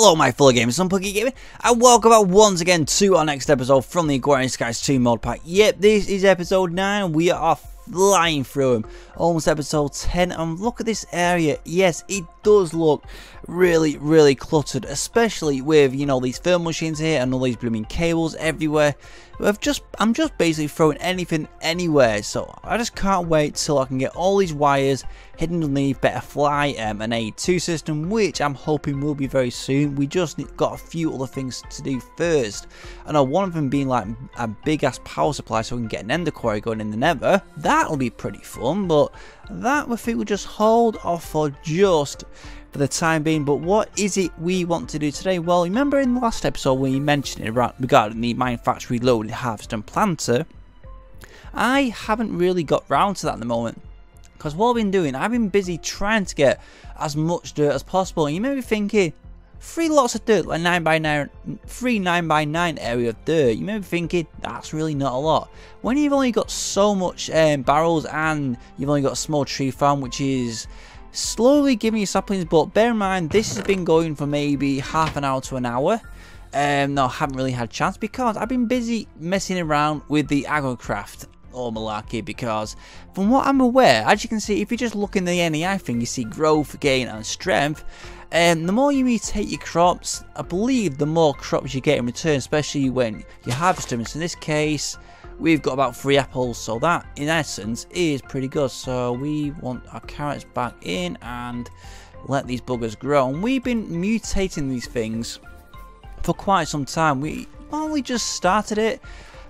Hello my fellow gamers, I'm Geek Gaming, and welcome back once again to our next episode from the Agrarian Skies 2 mod pack. Yep, this is episode 9, we are flying through them. Almost episode 10, and look at this area. Yes, it does look really cluttered, especially with, you know, these thermal machines here and all these blooming cables everywhere. I'm just basically throwing anything anywhere, so I just can't wait till I can get all these wires hidden underneath Better Fly, an A2 system, which I'm hoping will be very soon. We just got a few other things to do first. I know one of them being like a big ass power supply so we can get an ender quarry going in the nether. That'll be pretty fun, but that I think we'll just hold off for the time being. But what is it we want to do today? Well, remember in the last episode when you mentioned it regarding the Mine Factory Loaded Harvester and Planter, I haven't really got round to that at the moment. Because what I've been doing, I've been busy trying to get as much dirt as possible. And you may be thinking, 3 lots of dirt, like 9x9, 9x9 area of dirt. You may be thinking, that's really not a lot. When you've only got so much barrels and you've only got a small tree farm, which is slowly giving you saplings, but bear in mind, this has been going for maybe half an hour to an hour. No, I haven't really had a chance because I've been busy messing around with the agrocraft or malarkey, because from what I'm aware, as you can see, if you just look in the NEI thing, you see growth, gain and strength. And the more you mutate your crops, I believe the more crops you get in return, especially when you harvest them. So in this case, we've got about 3 apples, so that in essence is pretty good. So we want our carrots back in and let these buggers grow. And we've been mutating these things for quite some time. We only just started it,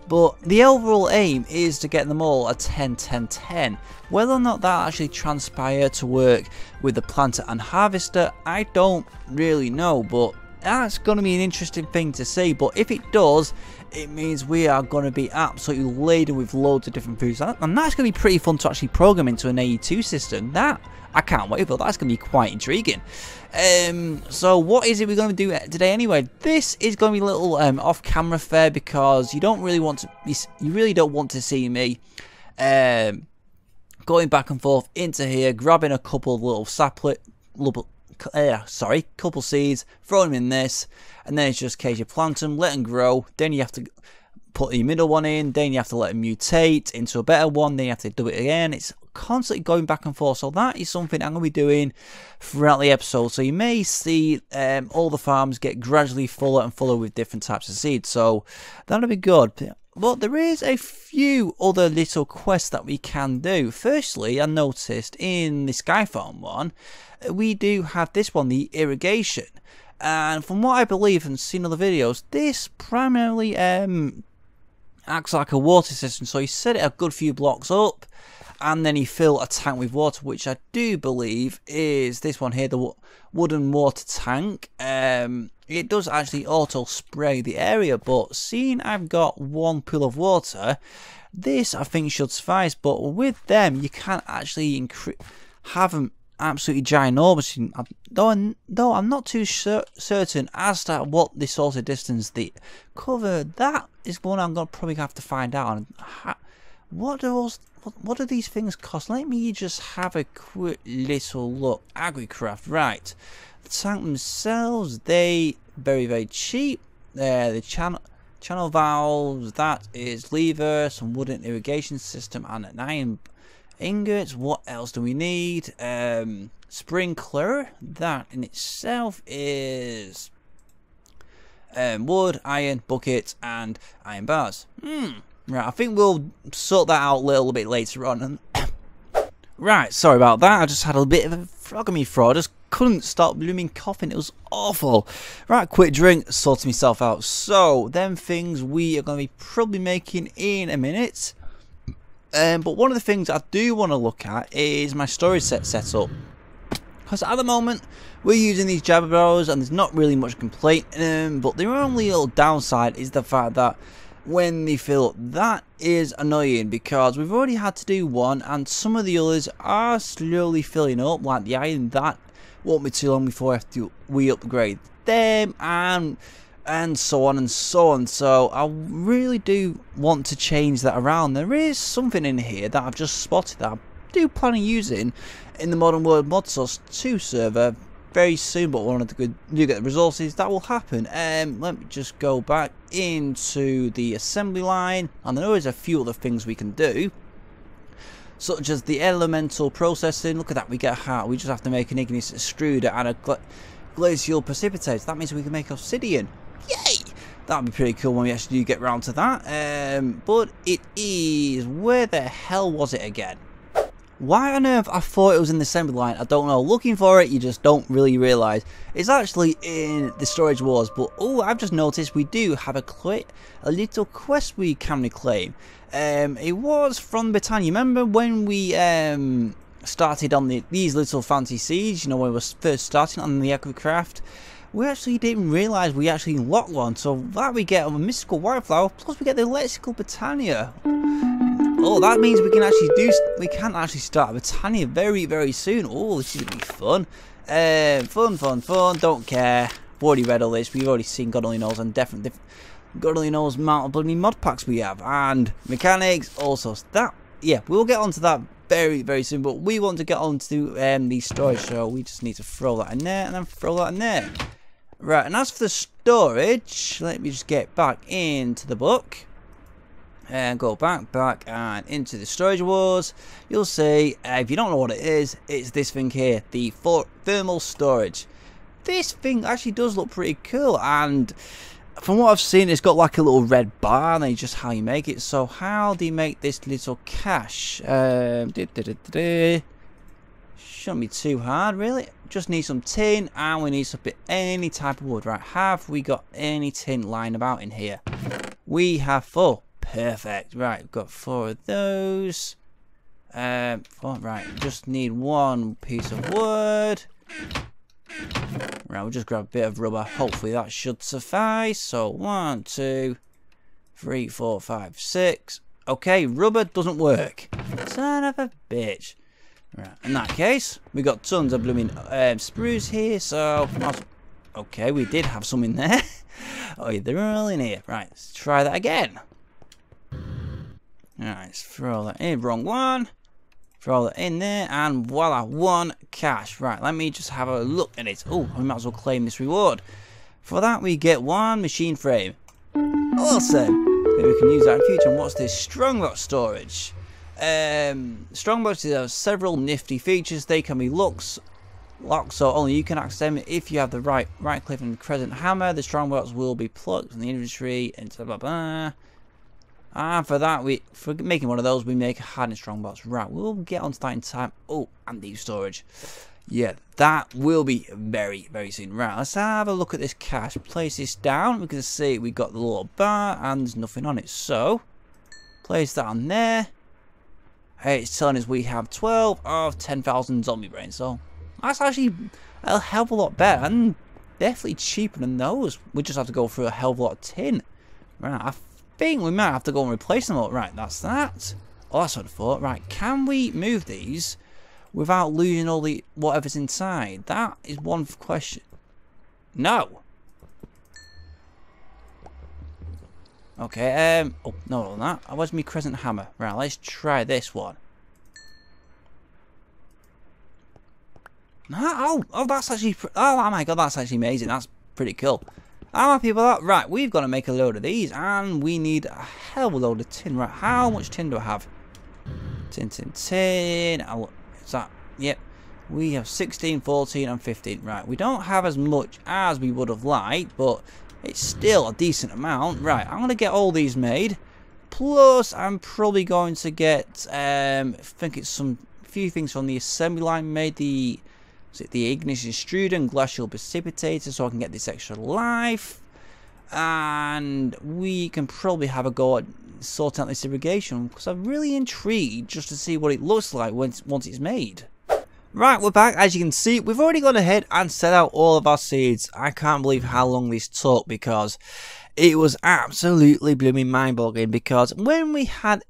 but the overall aim is to get them all a 10-10-10. Whether or not that actually transpire to work with the planter and harvester, I don't really know, but that's going to be an interesting thing to see. But if it does, it means we are going to be absolutely laden with loads of different foods, and that's going to be pretty fun to actually program into an AE2 system. That I can't wait for. That's going to be quite intriguing. So what is it we're going to do today anyway? This is going to be a little off-camera fare, because you really don't want to see me going back and forth into here, grabbing a couple of little couple seeds, throw them in this, and then it's just a case you plant them, let them grow, then you have to put your middle one in, then you have to let them mutate into a better one, then you have to do it again. It's constantly going back and forth, so that is something I'm going to be doing throughout the episode. So you may see all the farms get gradually fuller and fuller with different types of seeds, so that'll be good. But there is a few other little quests that we can do. Firstly, I noticed in the Sky Farm one, we do have this one, the irrigation. And from what I believe and seen other videos, this primarily acts like a water system. So you set it a good few blocks up, and then you fill a tank with water, which I do believe is this one here, the wooden water tank. It does actually auto spray the area, but seeing I've got 1 pool of water, this I think should suffice. But with them, you can actually have them absolutely ginormous. Though I'm not too certain as to what the sort of distance they cover. That is one I'm gonna probably have to find out. What do these things cost? Let me just have a quick little look. Agricraft, right? The tank themselves, they very cheap. The channel valves, that is lever, some wooden irrigation system, and an iron ingots. What else do we need? Sprinkler, that in itself is wood, iron, bucket, and iron bars. Right, I think we'll sort that out a little bit later on. Right, sorry about that. I just had a bit of a frog in my throat. I just couldn't stop blooming coughing. It was awful. Right, quick drink, sorted myself out. So, them things we are going to be probably making in a minute. But one of the things I do want to look at is my storage setup. Because at the moment, we're using these jabber barrels and there's not really much complaint in them. But the only little downside is the fact that when they fill up, that is annoying, because we've already had to do one and some of the others are slowly filling up, like the iron. That won't be too long before we upgrade them, and so on and so on. So I really do want to change that around. There is something in here that I've just spotted that I do plan on using in the Modern World Mod Source 2 server very soon, but when I do get the resources, that will happen. Let me just go back into the assembly line, and there is a few other things we can do, such as the elemental processing. Look at that, we get a heart. We just have to make an igneous extruder and a glacial precipitator. That means we can make obsidian. Yay! That'd be pretty cool when we actually do get round to that. But it is... where the hell was it again? Why on earth I thought it was in the assembly line, I don't know. Looking for it, you just don't really realise. It's actually in the storage wars, but oh, I've just noticed we do have a little quest we can reclaim. It was from Britannia. Remember when we started on these little fancy seeds, you know, when we were first starting on the Agricraft? We actually didn't realise we actually unlocked one, so that we get a mystical wildflower, plus we get the electrical Britannia. Oh, that means we can actually start a Britannia very, very soon. Oh, this is gonna be fun. Fun. Don't care. We've already read all this. We've already seen God only knows, and definitely God only knows amount of bloody mod packs we have, and mechanics also. That, yeah, we'll get onto that very, very soon. But we want to get onto the storage, so we just need to throw that in there and then throw that in there. Right, and as for the storage, let me just get back into the book. And go back and into the storage wars. You'll see, if you don't know what it is, it's this thing here, the thermal storage. This thing actually does look pretty cool, and from what I've seen, it's got like a little red bar, and that's just how you make it. So how do you make this little cache? Shouldn't be too hard, really. Just need some tin, and we need any type of wood. Right, have we got any tin lying about in here? We have 4. Perfect. Right, we've got 4 of those. 4, right, just need 1 piece of wood. Right, we'll just grab a bit of rubber. Hopefully that should suffice. So 1, 2, 3, 4, 5, 6. Okay, rubber doesn't work. Son of a bitch. Right, in that case, we got tons of blooming spruce here. So, okay, we did have some in there. Oh, yeah, they're all in here. Right, let's try that again. Alright, let's throw that in. Wrong one. Throw that in there, and voila, 1 cache. Right, let me just have a look at it. Oh, we might as well claim this reward. For that, we get 1 machine frame. Awesome. Maybe we can use that in the future. And what's this? Strongbox storage. Strongboxes have several nifty features. They can be locked, so only you can access them if you have the right click and crescent hammer. The strongbox will be plugged in the inventory and blah blah blah. And for that, for making one of those, we make a hardened strongbox. Right, we'll get onto that in time. Oh, and deep storage. Yeah, that will be very, very soon. Right, let's have a look at this cache. Place this down. We can see we got the little bar and there's nothing on it. So, place that on there. Hey, it's telling us we have 12 of 10,000 zombie brains. So, that's actually a hell of a lot better and definitely cheaper than those. We just have to go through a hell of a lot of tin. Right, I think we might have to go and replace them all. Right, that's that. Oh, that's what I thought. Right, can we move these without losing all the whatever's inside? That is one question. No. Okay, oh, no, on that. Where's my crescent hammer? Right, let's try this one. No, oh, that's actually, oh my god, that's actually amazing. That's pretty cool. I'm happy with that. Right, we've got to make a load of these, and we need a hell of a load of tin. Right, how much tin do I have? Tin. Is that, yep. We have 16, 14, and 15. Right, we don't have as much as we would have liked, but it's still a decent amount. Right, I'm going to get all these made. Plus, I'm probably going to get, I think it's a few things from the assembly line made. The ignition extruder and glacial precipitator, so I can get this extra life. And we can probably have a go at sorting out this irrigation, because I'm really intrigued just to see what it looks like once it's made. Right, we're back. As you can see, we've already gone ahead and set out all of our seeds. I can't believe how long this took, because it was absolutely blooming mind-boggling. Because when we had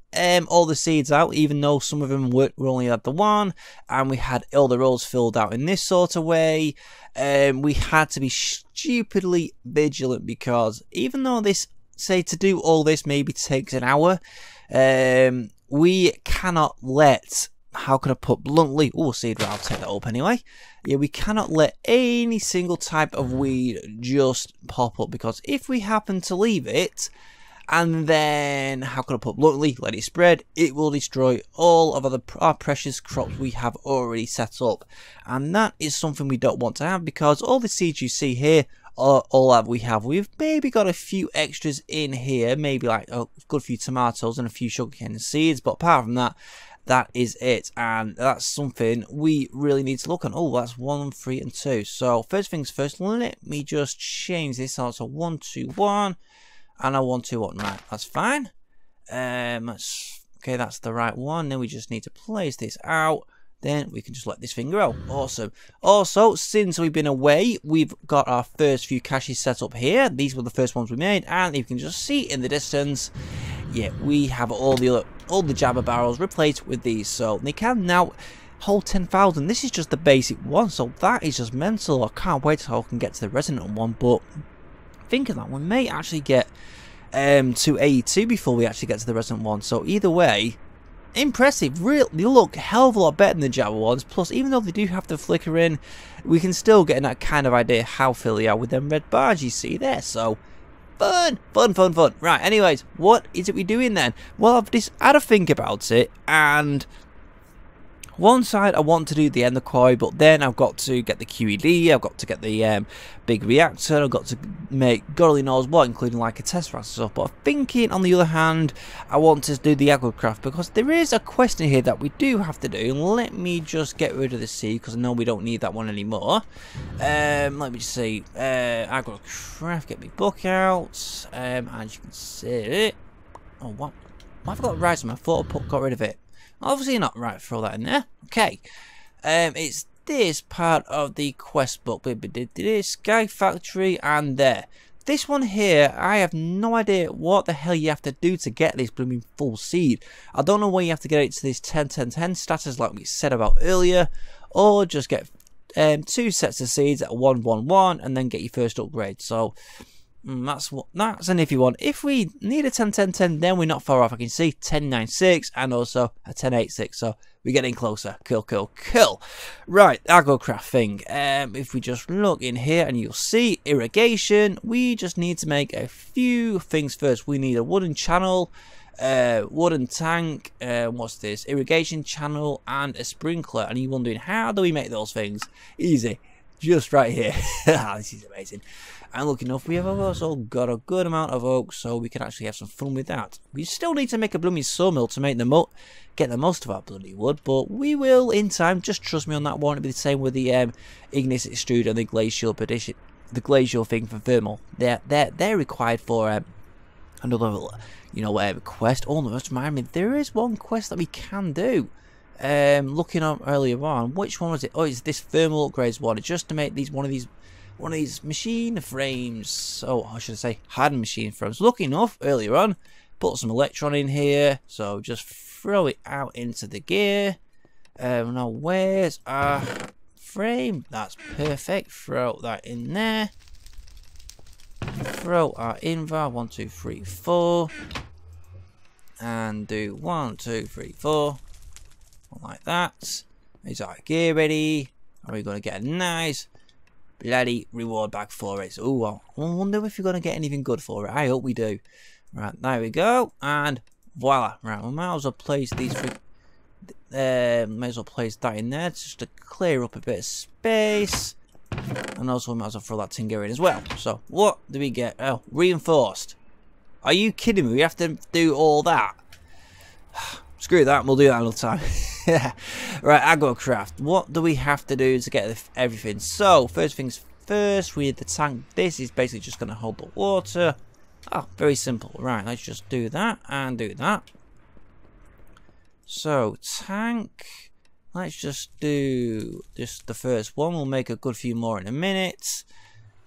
all the seeds out, even though some of them we only had the one, and we had all the rows filled out in this sort of way, we had to be stupidly vigilant, because even though this, say, to do all this maybe takes an hour, we cannot let how can I put bluntly? Oh, seed route, I'll take that up anyway. Yeah, we cannot let any single type of weed just pop up, because if we happen to leave it, and then, how can I put bluntly, let it spread, it will destroy all of our precious crops we have already set up. And that is something we don't want to have, because all the seeds you see here are all that we have. We've maybe got a few extras in here, maybe like a good few tomatoes and a few sugarcane seeds, but apart from that, that is it, and that's something we really need to look on. Oh, that's 1, 3, and 2. So first things first, let me just change this out. So 1, 2, 1, and a 1, 2, 1. Right, that's fine. Okay, that's the right one. Then we just need to place this out. Then we can just let this thing grow. Awesome. Also, since we've been away, we've got our first few caches set up here. These were the first ones we made, and you can just see in the distance, yeah, we have all the jabber barrels replaced with these, so they can now hold 10,000. This is just the basic one, so that is just mental. I can't wait till I can get to the resonant one, but thinking that we may actually get to 82 before we actually get to the resonant one. So either way, impressive. Really, they look a hell of a lot better than the jabber ones. Plus, even though they do have to flicker in, we can still get that kind of idea how fill they are with them red bars you see there. So fun. Right, anyways, what is it we doing then? Well, I've just had a think about it, and one side I want to do the ender coil, but then I've got to get the QED, I've got to get the big reactor, I've got to make God only knows what, including like a test and stuff. But I'm thinking, on the other hand, I want to do the agrocraft, because there is a question here that we do have to do. Let me just get rid of the seed, because I know we don't need that one anymore. Let me just see, agrocraft, get my book out, as you can see, oh, what? I've got right, I thought I got rid of it. Obviously not right, throw that in there. Okay. It's this part of the quest book. This Sky Factory and there. This one here, I have no idea what the hell you have to do to get this blooming full seed. I don't know where you have to get it to this 10-10-10 status like we said about earlier, or just get 2 sets of seeds at 1-1-1 and then get your first upgrade. So that's an iffy one. If we need a 10-10-10, then we're not far off. I can see 10-9-6 and also a 10-8-6, so we're getting closer. Cool. Right, agrocraft thing. If we just look in here, and you'll see irrigation, we just need to make a few things first. We need a wooden channel, wooden tank, what's this, irrigation channel, and a sprinkler. And you're wondering, how do we make those things? Easy, just right here. This is amazing. And look enough, we have also got a good amount of oak, so we can actually have some fun with that. We still need to make a blooming sawmill to make get the most of our bloody wood, but we will in time. Just trust me on that one. It'll be the same with the ignis extruder and the glacial petition, the glacial thing for thermal. They're required for another quest. Oh no, just remind me, there is one quest that we can do. Looking up earlier on, which one was it? Oh, it's this thermal upgrades one. It's just to make one of these machine frames. Oh, I should say hardened machine frames. Lucky enough, earlier on, put some electron in here. So just throw it out into the gear. Now where's our frame? That's perfect. Throw that in there. Throw our invar 1, 2, 3, 4, and do 1, 2, 3, 4, like that. Is our gear ready? Are we going to get a nice bloody reward back for it? Oh, I wonder if you're going to get anything good for it. I hope we do. Right, there we go, and voila. Right, we might as well place these may as well place that in there just to clear up a bit of space. And also we might as well throw that Tinger in as well. So what do we get? Oh, reinforced. Are you kidding me? We have to do all that? Screw that, we'll do that another time. Right, agrocraft. What do we have to do to get everything? So, first things first, we need the tank. This is basically just going to hold the water. Oh, very simple. Right, let's just do that and do that. So, tank. Let's just do just the first one. We'll make a good few more in a minute.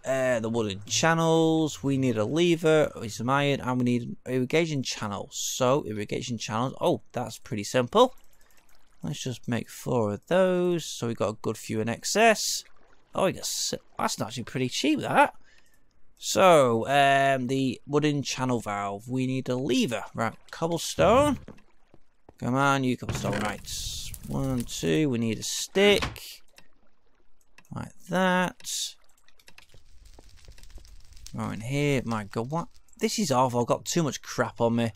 The wooden channels, we need a lever, some iron, and we need an irrigation channel. So irrigation channels, oh, that's pretty simple. Let's just make 4 of those, so we've got a good few in excess. Oh, that's actually pretty cheap, that. So the wooden channel valve, we need a lever. Right, cobblestone, come on, you cobblestone. Right, 1, 2. We need a stick. Like that. Right in here. My God, what? This is awful. I've got too much crap on me.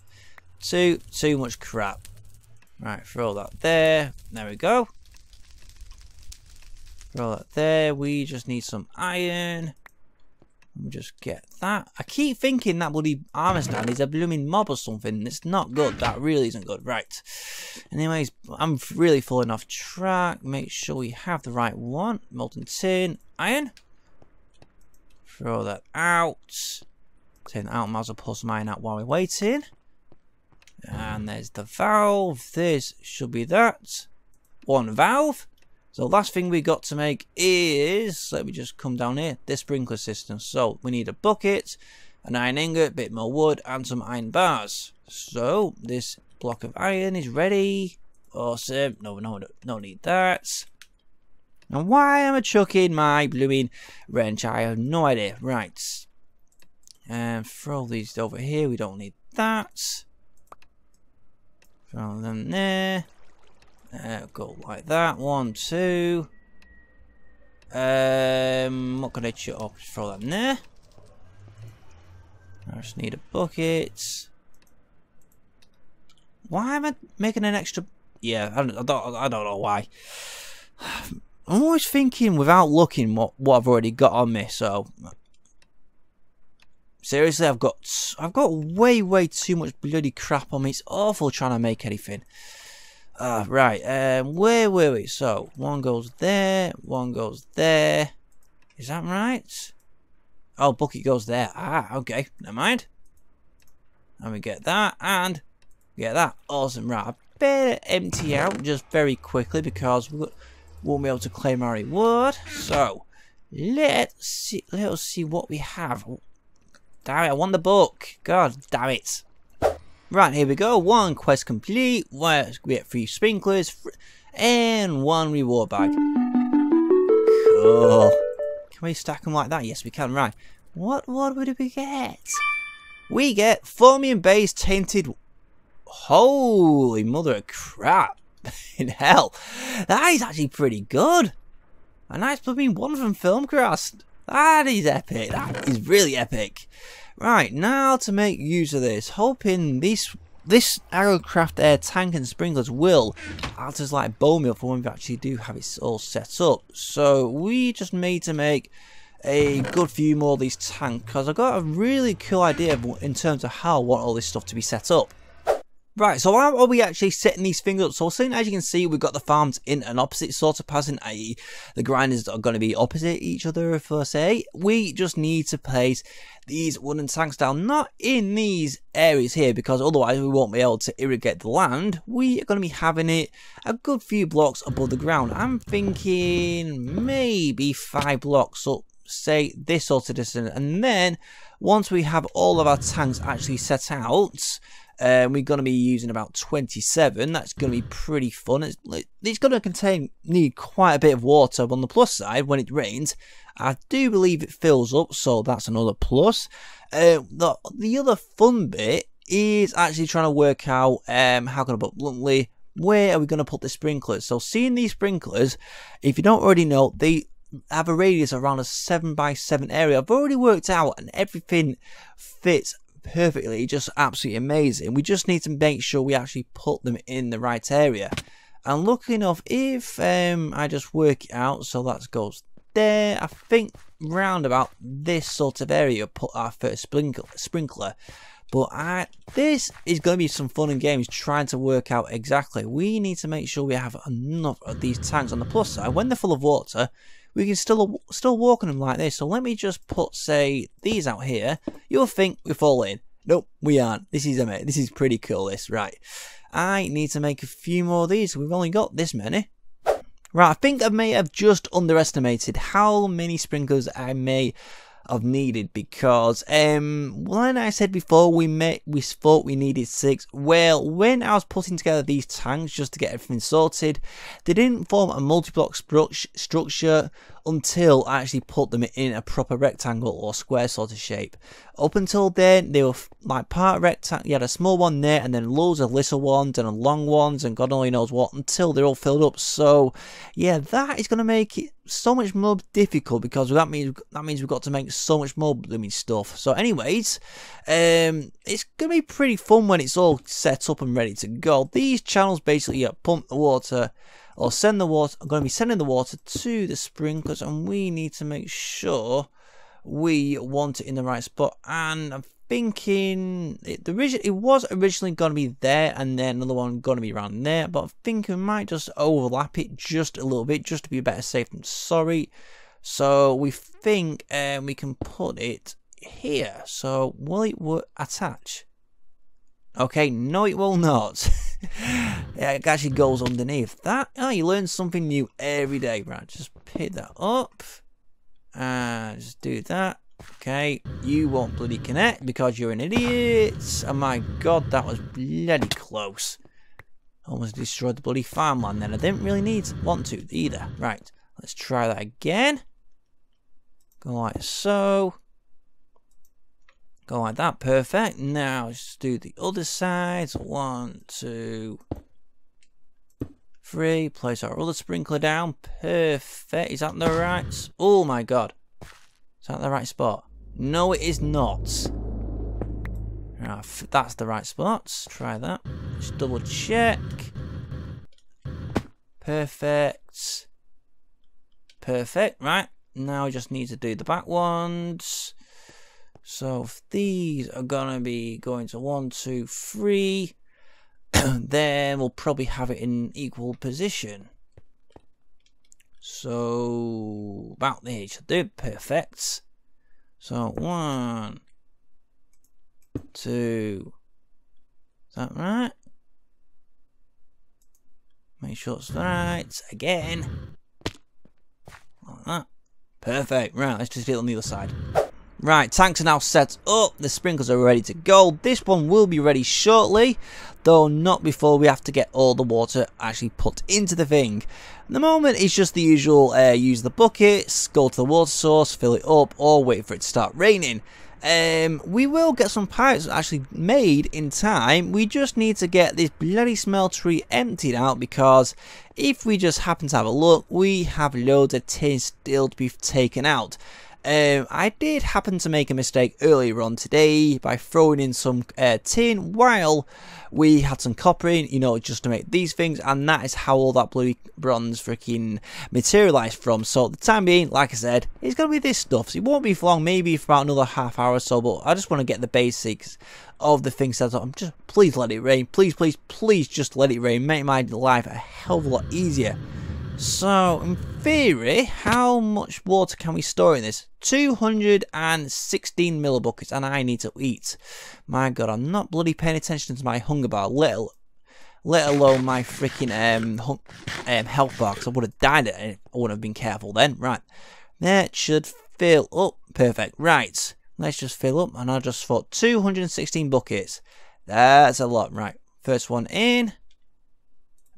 Too much crap. Right, throw that there. There we go. Throw that there. We just need some iron. Let me just get that. I keep thinking that bloody armor stand is a blooming mob or something. It's not good. That really isn't good. Right. Anyways, I'm really falling off track. Make sure we have the right one. Molten tin. Iron. Throw that out. Tin out. Might as well pull some iron out while we're waiting. And there's the valve. This should be that. One valve. So last thing we got to make is, let me just come down here, this sprinkler system. So we need a bucket, an iron ingot, a bit more wood, and some iron bars. So this block of iron is ready. Awesome. No need that. And why am I chucking my blooming wrench? I have no idea. Right. And throw these over here. We don't need that. Throw them there. Go like that. 1, 2. What can I chuck up? Throw that in there. I just need a bucket. Why am I making an extra? Yeah, I don't know why. I'm always thinking without looking what I've already got on me. So seriously, I've got way too much bloody crap on me. It's awful trying to make anything. Right, where were we? So, one goes there, one goes there. Is that right? Oh, bucket goes there. Ah, okay, never mind. And we get that, and get that. Awesome, right. I better empty out just very quickly because we won't be able to claim our reward. So, let's see what we have. Damn it, I want the book. God damn it. Right, here we go. 1 quest complete. We get 3 sprinklers and 1 reward bag. Cool. Can we stack them like that? Yes, we can. Right. What would we get? We get Formium base tainted. Holy mother of crap! In hell, that is actually pretty good. A nice blooming one from Filmcraft. That is epic. That is really epic. Right, now to make use of this, hoping this Agrocraft air tank and sprinklers will act as like bone meal for when we actually do have it all set up. So we just need to make a good few more of these tanks because I've got a really cool idea in terms of how I want all this stuff to be set up. Right, so how are we actually setting these things up? So as you can see, we've got the farms in an opposite sort of pattern, i.e. the grinders are going to be opposite each other, per se. We just need to place these wooden tanks down, not in these areas here, because otherwise we won't be able to irrigate the land. We are going to be having it a good few blocks above the ground. I'm thinking maybe 5 blocks up, say this sort of distance, and then once we have all of our tanks actually set out, we're going to be using about 27. That's going to be pretty fun. It's going to need quite a bit of water. But on the plus side, when it rains, I do believe it fills up, so that's another plus. The other fun bit is actually trying to work out, how can I put bluntly, where are we going to put the sprinklers? So seeing these sprinklers, if you don't already know, they have a radius around a 7x7 area. I've already worked out, and everything fits perfectly, just absolutely amazing. We just need to make sure we actually put them in the right area. And luckily enough, if I just work it out, so that goes there, I think round about this sort of area put our first sprinkler. But this is going to be some fun and games trying to work out exactly. We need to make sure we have enough of these tanks. On the plus side, when they're full of water, we can still walk on them like this. So let me just put, say, these out here. You'll think we're falling. Nope, we aren't. This is amazing. This is pretty cool, this. Right. I need to make a few more of these. We've only got this many. Right, I think I may have just underestimated how many sprinklers I may have needed, because when I said before we thought we needed 6, well, when I was putting together these tanks just to get everything sorted, they didn't form a multi-block structure until I actually put them in a proper rectangle or square sort of shape. Up until then, they were like part rectangle. You had a small one there, and then loads of little ones and long ones, and God only knows what, until they're all filled up. So yeah, that is going to make it so much more difficult, because that means we've got to make so much more blooming stuff. So anyways, it's going to be pretty fun when it's all set up and ready to go. These channels basically pump the water, or send the water. I'm going to be sending the water to the sprinklers, and we need to make sure we want it in the right spot. And I'm thinking it was originally going to be there, and then another one going to be around there, but I think we might just overlap it just a little bit, just to be better safe than sorry. So we think we can put it here. So will it attach? Okay, no it will not. Yeah, it actually goes underneath that. Oh, you learn something new every day. Right, just pick that up and just do that. Okay, you won't bloody connect because you're an idiot. Oh my god, that was bloody close. Almost destroyed the bloody farmland then. I didn't really want to either. Right, let's try that again. Go like so. Go like that, perfect. Now let's do the other side. 1, 2, 3. Place our other sprinkler down. Perfect. Is that the right? Oh my god. Is that the right spot? No, it is not. Right, that's the right spot. Let's try that. Just double check. Perfect. Perfect. Right. Now I just need to do the back ones. So if these are gonna be going to 1, 2, 3, then we'll probably have it in equal position. So about there should do. Perfect. So 1, 2. Is that right? Make sure it's right. Again. Like that. Perfect. Right, let's just do it on the other side. Right, tanks are now set up, the sprinklers are ready to go. This one will be ready shortly, though not before we have to get all the water actually put into the thing. At the moment it's just the usual, use the buckets, go to the water source, fill it up, or wait for it to start raining. We will get some pipes actually made in time. We just need to get this bloody smeltery emptied out, because if we just happen to have a look, we have loads of tin still to be taken out. I did happen to make a mistake earlier on today by throwing in some tin while we had some copper in, you know, just to make these things, and that is how all that blue bronze freaking materialised from. So at the time being, like I said, it's going to be this stuff. So it won't be for long, maybe for about another half hour or so, but I just want to get the basics of the things set up. I'm just, please let it rain. Please, please, please just let it rain. Make my life a hell of a lot easier. So, in theory, how much water can we store in this? 216 millibuckets, and I need to eat. My god, I'm not bloody paying attention to my hunger bar, let alone my freaking health bar, because I would have died I wouldn't have been careful then. Right, that should fill up. Perfect. Right, let's just fill up, and I'll just thought 216 buckets. That's a lot. Right, first one in.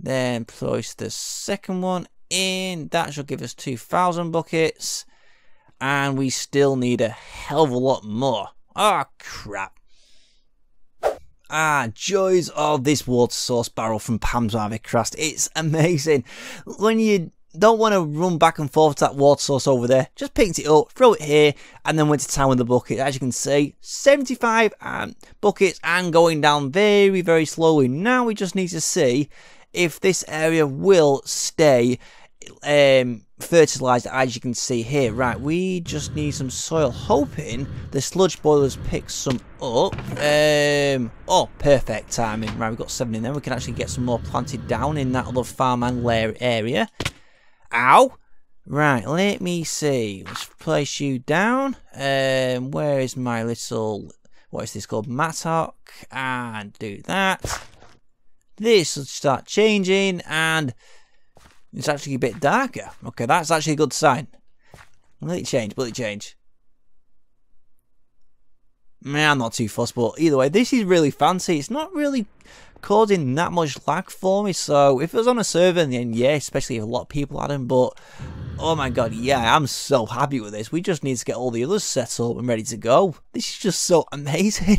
Then place the second one in. That should give us 2,000 buckets. And we still need a hell of a lot more. Oh, crap. Ah, joys of this water source barrel from Pam's Harveycraft. It's amazing. When you don't want to run back and forth to that water source over there, just picked it up, throw it here, and then went to town with the bucket. As you can see, 75 buckets and going down very, very slowly. Now we just need to see if this area will stay fertilised, as you can see here. Right, we just need some soil, hoping the sludge boilers pick some up. Oh, perfect timing. Right, we've got 7 in there. We can actually get some more planted down in that other farmland area. Ow! Right, let me see. Let's place you down. Where is my little, what is this called, mattock? And do that. This will start changing, and it's actually a bit darker. Okay, that's actually a good sign. Will it change? Will it change? Man, I'm not too fussed, but either way, this is really fancy. It's not really causing that much lag for me, so if it was on a server, then yeah, especially if a lot of people had them, but Oh my god, yeah, I'm so happy with this. We just need to get all the others set up and ready to go. This is just so amazing.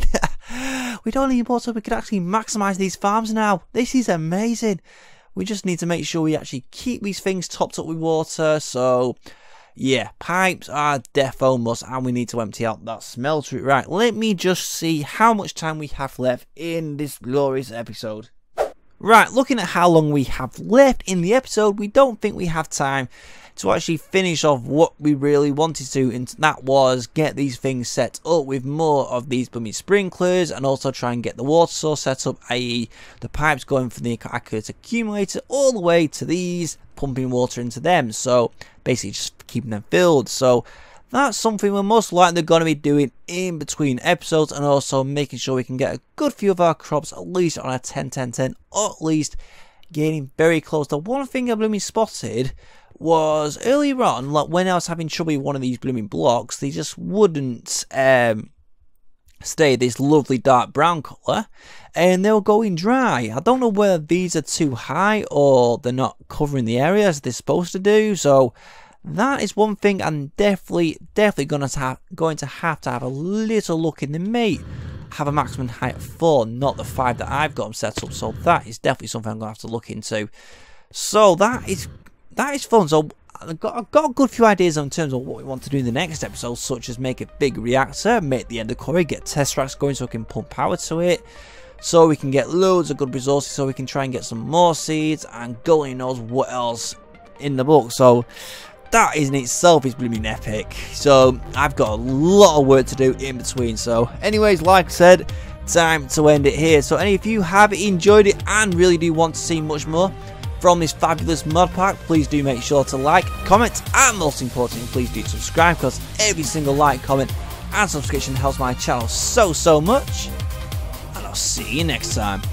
We don't need more, so we can actually maximize these farms now. This is amazing. We just need to make sure we actually keep these things topped up with water. So yeah, pipes are defo must, and we need to empty out that smeltery. Right, let me just see how much time we have left in this glorious episode. Right, looking at how long we have left in the episode, we don't think we have time to actually finish off what we really wanted to, and that was get these things set up with more of these blooming sprinklers, and also try and get the water source set up, i.e. the pipes going from the accurate accumulator all the way to these, pumping water into them, so basically just keeping them filled. So that's something we're most likely going to be doing in between episodes, and also making sure we can get a good few of our crops at least on a 10-10-10, or at least getting very close. The one thing I blooming spotted was earlier on, like when I was having trouble with one of these blooming blocks, they just wouldn't stay this lovely dark brown colour, and they were going dry. I don't know whether these are too high or they're not covering the area as they're supposed to do, so that is one thing I'm definitely going to have a little look in. They may have a maximum height of 4, not the 5 that I've got them set up, so that is definitely something I'm going to have to look into. So that is fun. So I've got a good few ideas in terms of what we want to do in the next episode, such as make a big reactor, make the ender quarry, get test tracks going so we can pump power to it, so we can get loads of good resources, so we can try and get some more seeds, and God only knows what else in the book. So that in itself is blooming epic. So I've got a lot of work to do in between. So anyways, like I said, time to end it here. So if you have enjoyed it and really do want to see much more from this fabulous mod pack, please do make sure to like, comment, and most importantly, please do subscribe, because every single like, comment, and subscription helps my channel so much. And I'll see you next time.